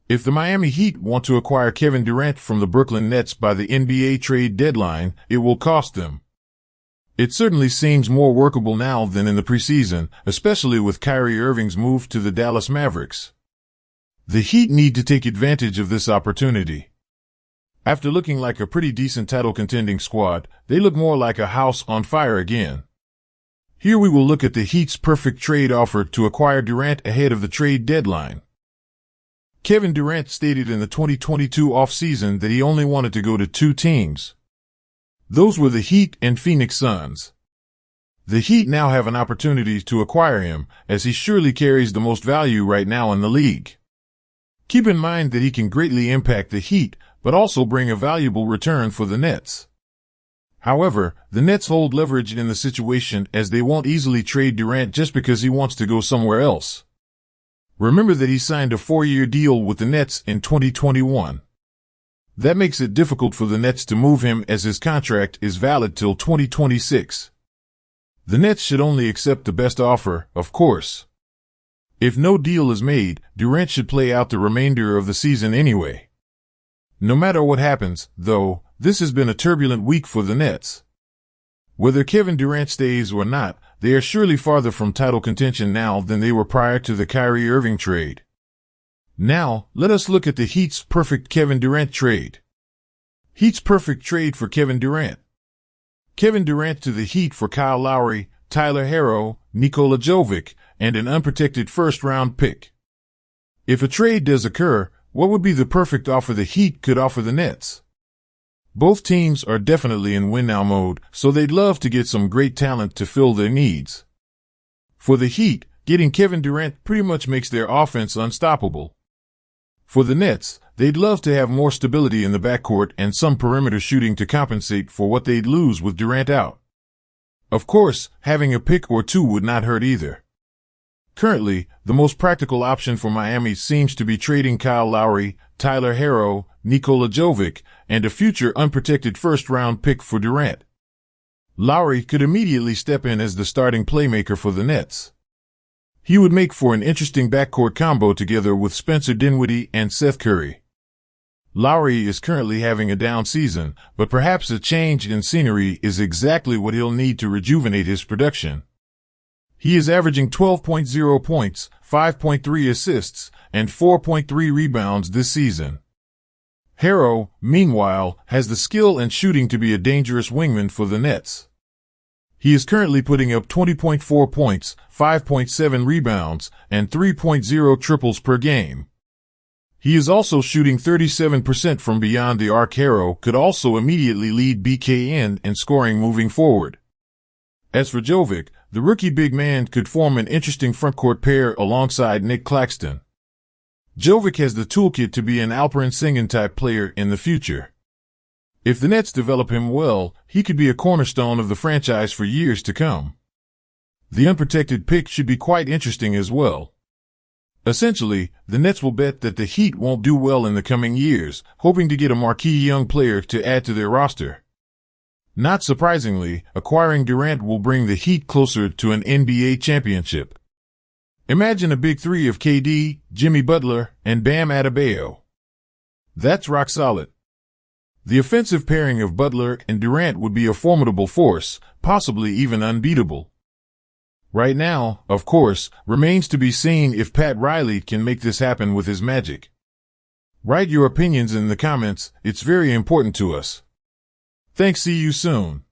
If the Miami Heat want to acquire Kevin Durant from the Brooklyn Nets by the NBA trade deadline, it will cost them. It certainly seems more workable now than in the preseason, especially with Kyrie Irving's move to the Dallas Mavericks. The Heat need to take advantage of this opportunity. After looking like a pretty decent title-contending squad, they look more like a house on fire again. Here we will look at the Heat's perfect trade offer to acquire Durant ahead of the trade deadline. Kevin Durant stated in the 2022 offseason that he only wanted to go to two teams. Those were the Heat and Phoenix Suns. The Heat now have an opportunity to acquire him, as he surely carries the most value right now in the league. Keep in mind that he can greatly impact the Heat, but also bring a valuable return for the Nets. However, the Nets hold leverage in the situation as they won't easily trade Durant just because he wants to go somewhere else. Remember that he signed a 4-year deal with the Nets in 2021. That makes it difficult for the Nets to move him as his contract is valid till 2026. The Nets should only accept the best offer, of course. If no deal is made, Durant should play out the remainder of the season anyway. No matter what happens, though, this has been a turbulent week for the Nets. Whether Kevin Durant stays or not, they are surely farther from title contention now than they were prior to the Kyrie Irving trade. Now, let us look at the Heat's perfect Kevin Durant trade. Heat's perfect trade for Kevin Durant. Kevin Durant to the Heat for Kyle Lowry, Tyler Herro, Nikola Jovic, and an unprotected first-round pick. If a trade does occur, what would be the perfect offer the Heat could offer the Nets? Both teams are definitely in win-now mode, so they'd love to get some great talent to fill their needs. For the Heat, getting Kevin Durant pretty much makes their offense unstoppable. For the Nets, they'd love to have more stability in the backcourt and some perimeter shooting to compensate for what they'd lose with Durant out. Of course, having a pick or two would not hurt either. Currently, the most practical option for Miami seems to be trading Kyle Lowry, Tyler Herro, Nikola Jovic, and a future unprotected first-round pick for Durant. Lowry could immediately step in as the starting playmaker for the Nets. He would make for an interesting backcourt combo together with Spencer Dinwiddie and Seth Curry. Lowry is currently having a down season, but perhaps a change in scenery is exactly what he'll need to rejuvenate his production. He is averaging 12.0 points, 5.3 assists, and 4.3 rebounds this season. Herro, meanwhile, has the skill and shooting to be a dangerous wingman for the Nets. He is currently putting up 20.4 points, 5.7 rebounds, and 3.0 triples per game. He is also shooting 37% from beyond the arc. Herro could also immediately lead BKN in scoring moving forward. As for Jovic, the rookie big man could form an interesting frontcourt pair alongside Nick Claxton. Jovic has the toolkit to be an Alperen Sengun-type player in the future. If the Nets develop him well, he could be a cornerstone of the franchise for years to come. The unprotected pick should be quite interesting as well. Essentially, the Nets will bet that the Heat won't do well in the coming years, hoping to get a marquee young player to add to their roster. Not surprisingly, acquiring Durant will bring the Heat closer to an NBA championship. Imagine a big three of KD, Jimmy Butler, and Bam Adebayo. That's rock solid. The offensive pairing of Butler and Durant would be a formidable force, possibly even unbeatable. Right now, of course, remains to be seen if Pat Riley can make this happen with his magic. Write your opinions in the comments, it's very important to us. Thanks, see you soon.